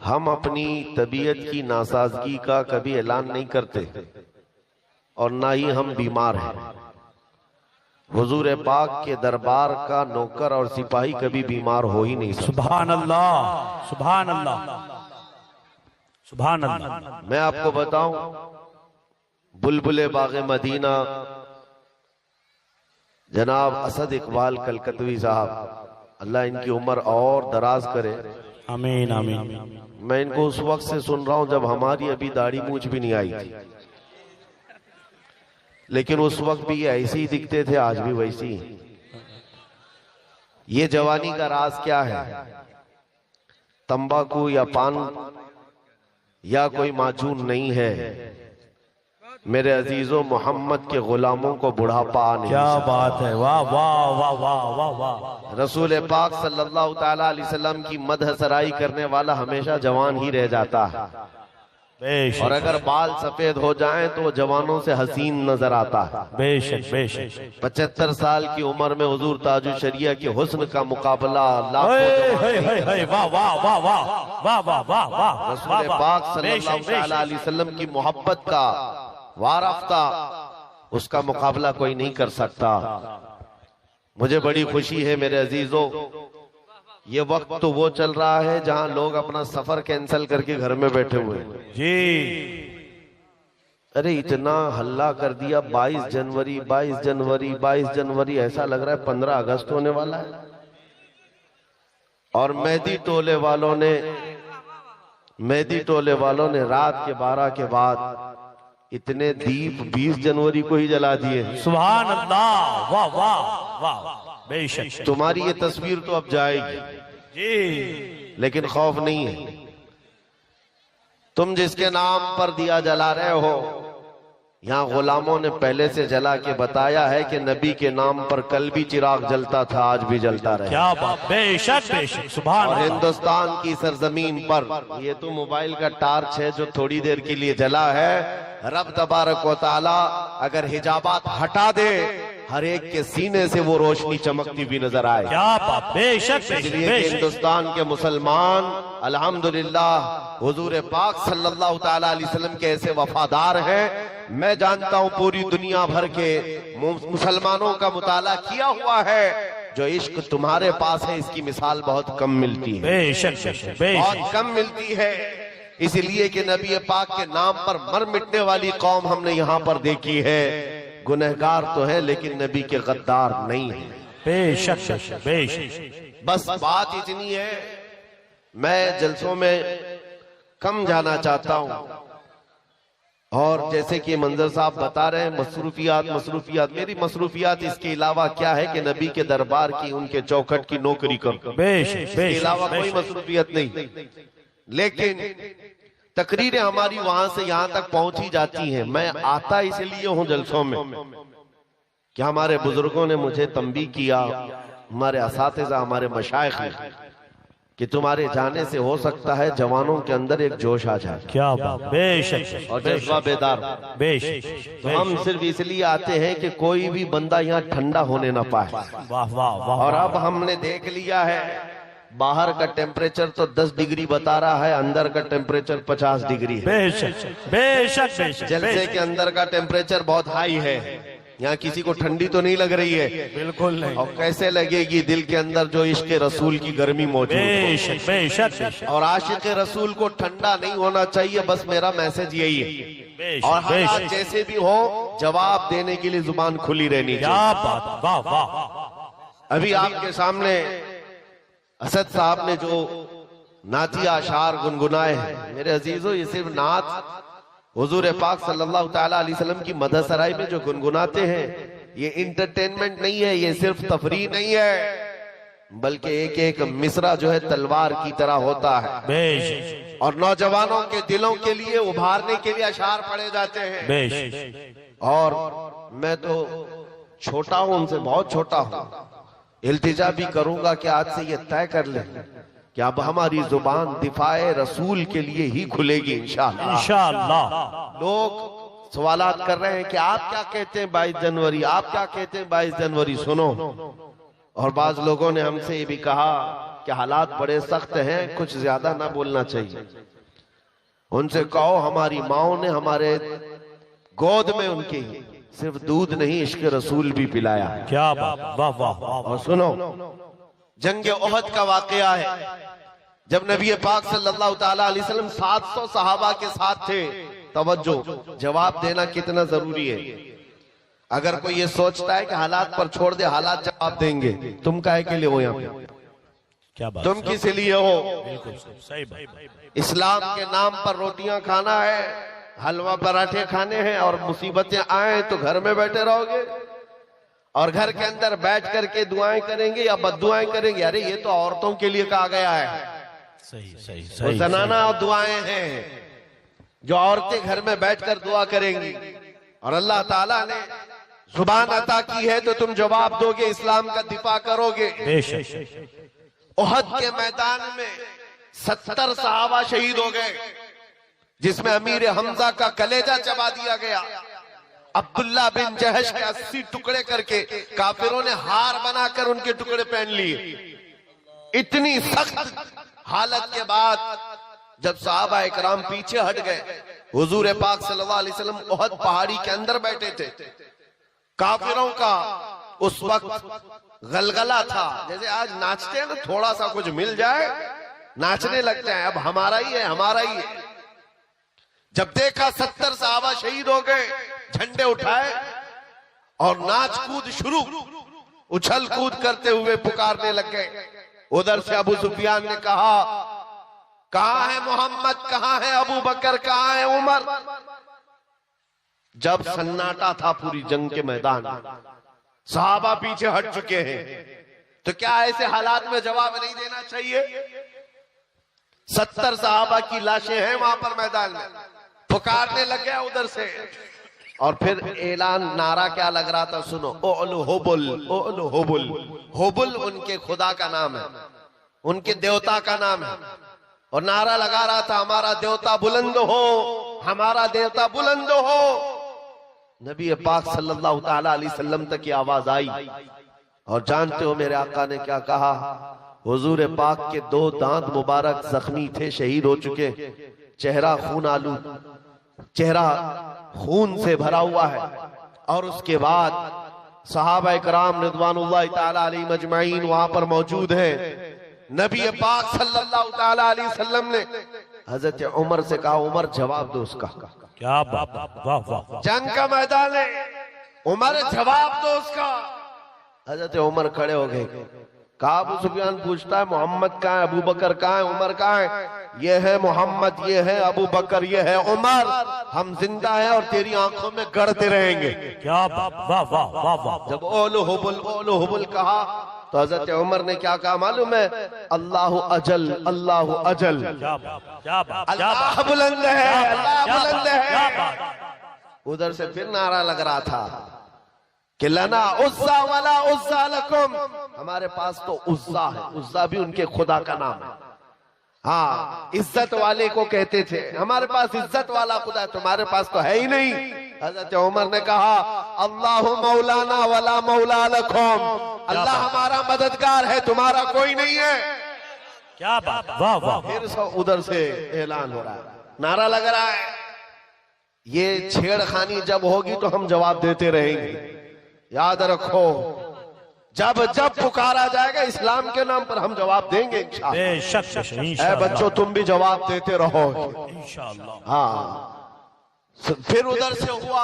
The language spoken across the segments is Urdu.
ہم اپنی طبیعت کی ناسازگی کا کبھی اعلان نہیں کرتے اور نہ ہی ہم بیمار ہیں۔ حضور پاک کے دربار کا نوکر اور سپاہی کبھی بیمار ہو ہی نہیں سکتا۔ سبحان اللہ، سبحان اللہ، سبحان اللہ۔ میں آپ کو بتاؤں، بلبل باغ مدینہ جناب اسد اقبال کلکتوی صاحب، اللہ ان کی عمر اور دراز کرے، آمین آمین۔ میں ان کو اس وقت سے سن رہا ہوں جب ہماری ابھی داڑھی مونچھ بھی نہیں آئی تھی، لیکن اس وقت بھی یہ ایسے ہی دکھتے تھے، آج بھی ویسی ہی۔ یہ جوانی کا راز کیا ہے؟ تمباکو یا پان یا کوئی معجون نہیں ہے میرے عزیزوں، محمد کے غلاموں کو بڑھاپا نہیں۔ کیا بات ہے، واہ واہ واہ واہ واہ واہ۔ رسول پاک صلی اللہ تعالیٰ علیہ وسلم کی مدح سرائی کرنے والا ہمیشہ جوان ہی رہ جاتا ہے، بے شک، اور اگر بال سفید ہو جائیں تو وہ جوانوں سے حسین نظر آتا ہے۔ بے شک بے شک۔ 75 سال کی عمر میں حضور تاج الشریعہ کے حسن کا مقابلہ واہ واہ واہ واہ واہ واہ واہ واہ۔ رسول پاک صلی اللہ تعالیٰ علیہ وسلم کی محبت کا وارفتہ، اس کا مقابلہ کوئی نہیں کر سکتا۔ مجھے بڑی خوشی ہے میرے عزیزوں، یہ وقت تو وہ چل رہا ہے جہاں لوگ اپنا سفر کینسل کر کے گھر میں بیٹھے ہوئے ہیں۔ جی ارے اتنا ہلہ کر دیا، 22 جنوری 22 جنوری 22 جنوری، ایسا لگ رہا ہے 15 اگست ہونے والا ہے۔ اور مہدی ٹولے والوں نے رات کے 12 کے بعد اتنے دیپ 20 جنوری کو ہی جلا دیے۔ سبحان اللہ، واہ واہ واہ، بے شک۔ تمہاری یہ تصویر تو اب جائے گی، جی لیکن خوف نہیں ہے۔ تم جس کے نام پر دیا جلا رہے ہو، یہاں غلاموں نے پہلے سے جلا کے بتایا ہے کہ نبی کے نام پر کل بھی چراغ جلتا تھا، آج بھی جلتا رہے۔ کیا بات، بے شک بے شک، سبحان اور اللہ۔ ہندوستان کی سرزمین پر یہ تو موبائل کا ٹارچ ہے جو تھوڑی دیر کے لیے جلا ہے، رب تبارک و تعالی اگر حجابات ہٹا دے، ہر ایک کے سینے سے وہ روشنی چمکتی بھی نظر آئے۔ کیا بات، بے شک بے اس شک لیے بے کہ شک۔ ہندوستان کے مسلمان الحمدللہ حضور پاک صلی اللہ تعالیٰ علیہ وسلم کے ایسے وفادار ہیں۔ میں جانتا ہوں پوری دنیا بھر کے مسلمانوں کا مطالعہ کیا ہوا ہے، جو عشق تمہارے پاس ہے اس کی مثال بہت کم ملتی ہے، بے شک بے شک بے بہت شک۔ کم ملتی ہے۔ اس لیے کہ نبی پاک کے نام پر مر مٹنے والی قوم ہم نے یہاں پر دیکھی ہے۔ گنہگار تو ہے لیکن نبی کے غدار نہیں ہے۔ بے شک بے شک بے شک۔ بس بات اتنی ہے، میں جلسوں میں کم جانا چاہتا ہوں، اور جیسے کہ منظر صاحب بتا رہے ہیں مصروفیات، میری مصروفیات اس کے علاوہ کیا ہے کہ نبی کے دربار کی، ان کے چوکھٹ کی نوکری کروں، بے شک اس بے کے علاوہ شک۔ کوئی مصروفیت نہیں۔ لیکن تقریریں ہماری وہاں سے یہاں تک پہنچی جاتی ہیں۔ میں آتا اس لیے ہوں جلسوں میں کہ ہمارے بزرگوں نے مجھے تنبیہ کیا، ہمارے اساتذہ، ہمارے مشائخ نے، کہ تمہارے جانے سے ہو سکتا ہے جوانوں کے اندر ایک جوش آ جائے کیا بات، بے شک اور جذبہ بیدار۔ بے شک۔ تو ہم صرف اس لیے آتے ہیں کہ کوئی بھی بندہ یہاں ٹھنڈا ہونے نہ پائے۔ واہ واہ واہ۔ اور اب ہم نے دیکھ لیا ہے، باہر کا ٹیمپریچر تو 10 ڈگری بتا رہا ہے، اندر کا ٹیمپریچر 50 ڈگری ہے۔ بے شک بے شک بے شک۔ جلسے کے اندر کا ٹیمپریچر بہت ہائی ہے، یہاں کسی کو ٹھنڈی تو نہیں لگ رہی ہے، بالکل نہیں۔ اور کیسے لگے گی دل کے اندر جو عشق رسول کی گرمی موجود بے ہے۔ شک بے شک بے شک۔ اور عاشق رسول کو ٹھنڈا نہیں ہونا چاہیے، بس میرا میسج یہی ہے۔ اور حالات جیسے بھی ہو، جواب دینے کے لیے زبان کھلی رہنی چاہیے۔ کیا بات، واہ واہ۔ ابھی آپ کے سامنے اسد صاحب نے جو نعتی اشعار گنگنائے ہیں، میرے عزیزو، یہ صرف نعت حضور پاک صلی اللہ تعالیٰ علیہ وسلم کی مدح سرائی میں جو گنگناتے ہیں، یہ انٹرٹینمنٹ نہیں ہے، یہ صرف تفریح نہیں ہے، بلکہ ایک ایک مصرع جو ہے تلوار کی طرح ہوتا ہے، بے شک اور نوجوانوں کے دلوں کے لیے ابھارنے کے لیے اشعار پڑھے جاتے ہیں۔ بے شک۔ اور میں تو چھوٹا ہوں، ان سے بہت چھوٹا ہوں، التجا بھی کروں گا کہ آج سے یہ طے کر لیں کہ اب ہماری زبان دفاع رسول کے لیے ہی کھلے گی انشاءاللہ۔ انشاءاللہ۔ لوگ سوالات کر رہے ہیں کہ آپ کیا کہتے ہیں 22 جنوری، آپ کیا کہتے ہیں 22 جنوری، سنو۔ اور بعض لوگوں نے ہم سے یہ بھی کہا کہ حالات بڑے سخت ہیں، کچھ زیادہ نہ بولنا چاہیے، ان سے کہو ہماری ماؤں نے ہمارے گود میں ان کے صرف دودھ نہیں عشق رسول بھی پلایا ہے۔ کیا بات، واہ واہ واہ۔ اور سنو، جنگ احد کا واقعہ ہے، جب نبی پاک صلی اللہ تعالیٰ علیہ وسلم 700 صحابہ کے ساتھ تھے۔ توجہ، جواب دینا کتنا ضروری ہے۔ اگر کوئی یہ سوچتا ہے کہ حالات پر چھوڑ دے، حالات جواب دیں گے، تم کائے کے لیے ہو یہاں پہ؟ کیا بات، تم کس لیے ہو؟ بالکل صحیح بات۔ اسلام کے نام پر روٹیاں کھانا ہے، حلوہ پراٹھے کھانے ہیں، اور مصیبتیں آئیں تو گھر میں بیٹھے رہو گے اور گھر کے اندر بیٹھ کر کے دعائیں کریں گے یا بد دعائیں کریں گے؟ ارے یہ تو عورتوں کے لیے کہا گیا ہے، صحیح صحیح وہ صحیح۔ زنانہ اور دعائیں ہیں جو عورتیں گھر میں بیٹھ کر دعا کریں گی، اور اللہ تعالیٰ نے زبان عطا کی ہے تو تم جواب دو گے، اسلام کا دفاع کرو گے۔ بے شک۔ احد کے میدان میں 70 صحابہ شہید ہو گئے، جس میں امیر حمزہ کا کلیجہ چبا دیا گیا، عبداللہ بن جہش کے 80 ٹکڑے کر کے کافروں نے ہار بنا کر ان کے ٹکڑے پہن لیے۔ اتنی سخت حالت کے بعد جب صحابہ اکرام پیچھے ہٹ گئے، حضور پاک صلی اللہ علیہ وسلم احد پہاڑی کے اندر بیٹھے تھے۔ کافروں کا اس وقت غلغلہ تھا، جیسے آج ناچتے ہیں نا، تھوڑا سا کچھ مل جائے ناچنے لگ جائیں، اب ہمارا ہی ہے ہمارا ہی ہے۔ جب دیکھا 70 صحابہ شہید ہو گئے، جھنڈے اٹھائے اور ناچ کود شروع، اچھل کود کرتے ہوئے پکارنے لگ گئے۔ ادھر سے ابو سفیان نے کہا، کہاں ہے محمد، کہاں ہے ابو بکر، کہاں ہے عمر؟ جب سناٹا تھا پوری جنگ کے میدان، صحابہ پیچھے ہٹ چکے ہیں، تو کیا ایسے حالات میں جواب نہیں دینا چاہیے؟ 70 صحابہ کی لاشیں ہیں وہاں پر میدان میں، پکارنے لگ گیا ادھر سے، اور پھر اعلان، نعرہ کیا لگ رہا تھا؟ سنو، اعلو حبل، اعلو حبل۔ حبل ان کے خدا کا نام ہے، ان کے دیوتا کا نام ہے، اور نعرہ لگا رہا تھا، ہمارا دیوتا بلند ہو، ہمارا دیوتا بلند ہو۔ نبی پاک صلی اللہ تعالیٰ علیہ وسلم تک یہ آواز آئی، اور جانتے ہو میرے آقا نے کیا کہا؟ حضور پاک کے 2 دانت مبارک زخمی تھے، شہید ہو چکے، چہرہ خون آلود، چہرہ خون سے بھرا ہوا ہے۔ اور اس کے بعد صحابہ اکرام رضوان اللہ تعالیٰ علیہ مجمعین وہاں پر موجود ہیں۔ نبی پاک صلی اللہ تعالیٰ علیہ وسلم نے حضرت عمر سے کہا، عمر جواب دو اس کا۔ کیا بات، واہ واہ۔ جنگ کا میدان ہے، عمر جواب دو اس کا۔ حضرت عمر کھڑے ہو گئے، کہا، ابو سفیان پوچھتا ہے محمد کہاں ہے، ابو بکر کہاں ہے، عمر کہاں ہے؟ یہ ہے محمد، یہ ہے ابو بکر، یہ ہے عمر، ہم زندہ ہیں اور تیری آنکھوں میں گڑتے رہیں گے۔ کیا بات، واہ واہ واہ واہ۔ جب اولو حبل کہا تو حضرت عمر نے کیا کہا معلوم ہے؟ اللہ اجل، اللہ اجل، کیا بات، کیا بات، اللہ بلند ہے، اللہ بلند کیا ہے۔ بات۔ ادھر سے پھر نعرہ لگ رہا تھا کہ لنا عزا ولا عزا لکم، ہمارے پاس تو عزا ہے، عزا بھی ان کے خدا کا نام ہے، ہاں عزت والے کو کہتے تھے، ہمارے پاس عزت والا خدا ہے، تمہارے پاس تو ہے ہی نہیں۔ حضرت عمر نے کہا، اللہ مولانا ولا مولا لکم، اللہ ہمارا مددگار ہے، تمہارا کوئی نہیں ہے۔ کیا بات، واہ واہ۔ پھر ادھر سے اعلان ہو رہا ہے، نعرہ لگ رہا ہے، یہ چھیڑ خانی جب ہوگی تو ہم جواب دیتے رہیں گے، یاد رکھو، جب پکارا جائے گا اسلام کے نام پر ہم جواب دیں گے انشاءاللہ۔ بے شک، اے انشاءاللہ، بچوں تم بھی جواب دیتے رہو۔ انشاءاللہ۔ ہاں پھر ادھر سے ہوا،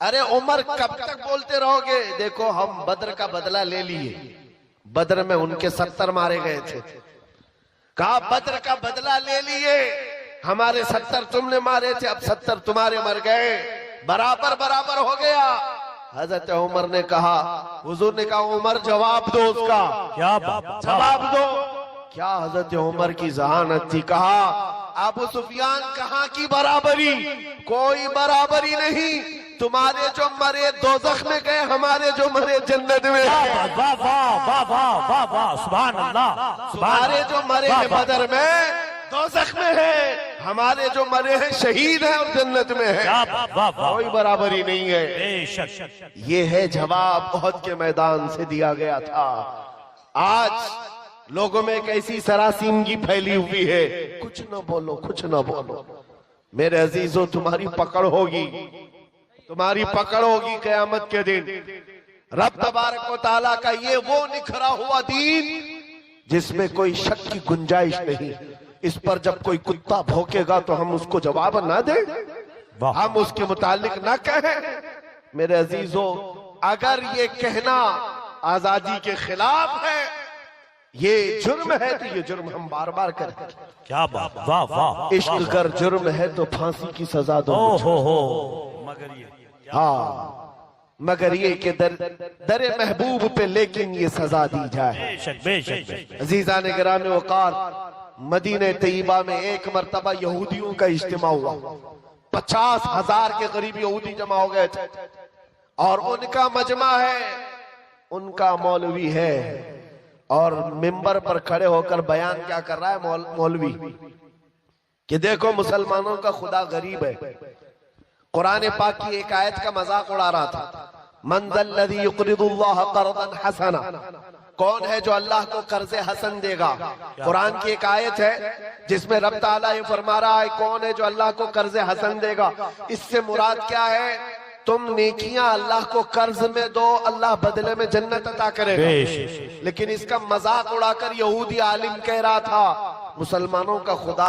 ارے عمر کب تک بولتے رہو گے؟ دیکھو ہم بدر کا بدلہ لے لیے، بدر میں ان کے 70 مارے گئے تھے، کہا بدر کا بدلہ لے لیے، ہمارے 70 تم نے مارے تھے، اب 70 تمہارے مر گئے، برابر ہو گیا۔ حضرت عمر نے کہا، حضور نے کہا، عمر جواب دو اس کا، کیا بات، جواب دو۔ کیا حضرت عمر کی ذہانت تھی! کہا، ابو سفیان کہاں کی برابری، کوئی برابری نہیں، تمہارے جو مرے دوزخ میں گئے، ہمارے جو مرے جنت میں گئے، واہ واہ واہ واہ واہ واہ، سبحان اللہ، تمہارے جو مرے ہیں بدر میں دوزخ میں ہیں، ہمارے جو مرے ہیں شہید ہیں اور جنت میں ہیں، کیا بات، واہ واہ، کوئی برابری نہیں ہے۔ بے شک۔ یہ ہے جواب احد کے میدان سے دیا گیا تھا۔ آج لوگوں میں ایک ایسی سراسیمگی پھیلی ہوئی ہے، کچھ نہ بولو کچھ نہ بولو۔ میرے عزیزو تمہاری پکڑ ہوگی، تمہاری پکڑ ہوگی قیامت کے دن۔ رب تبارک و تعالیٰ کا یہ وہ نکھرا ہوا دین جس میں کوئی شک کی گنجائش نہیں، اس پر جب کوئی کتا بھوکے گا تو ہم اس کو جواب نہ دیں، ہم اس کے متعلق نہ کہیں۔ میرے عزیزو اگر یہ کہنا آزادی کے خلاف ہے، یہ جرم ہے، تو یہ جرم ہم بار بار کریں۔ کیا بات، واہ واہ۔ عشق اگر جرم ہے تو پھانسی کی سزا دو مگر یہ ہاں، مگر یہ کہ در محبوب پہ لیکن یہ سزا دی جائے۔ بے شک بے شک بے شک۔ عزیزان گرامی وقار، مدینہ طیبہ میں ایک مرتبہ یہودیوں کا اجتماع ہوا، 50,000 کے قریب یہودی جمع ہو گئے تھے، اور ان کا مجمع ہے، ان کا مولوی ہے، اور ممبر پر کھڑے ہو کر بیان کیا کر رہا ہے مولوی کہ دیکھو مسلمانوں کا خدا غریب ہے۔ قرآن پاک کی ایک آیت کا مذاق اڑا رہا تھا، من ذا الذی یقرض اللہ قرضا حسنا، کون ہے جو اللہ کو قرض حسن دے گا؟ قرآن کی ایک آیت ہے جس میں رب تعالیٰ یہ فرما رہا ہے کون ہے جو اللہ کو قرض حسن دے گا۔ اس سے مراد کیا ہے؟ تم نیکیاں اللہ کو قرض میں دو، اللہ بدلے میں جنت عطا کرے گا۔ لیکن اس کا مذاق اڑا کر یہودی عالم کہہ رہا تھا مسلمانوں کا خدا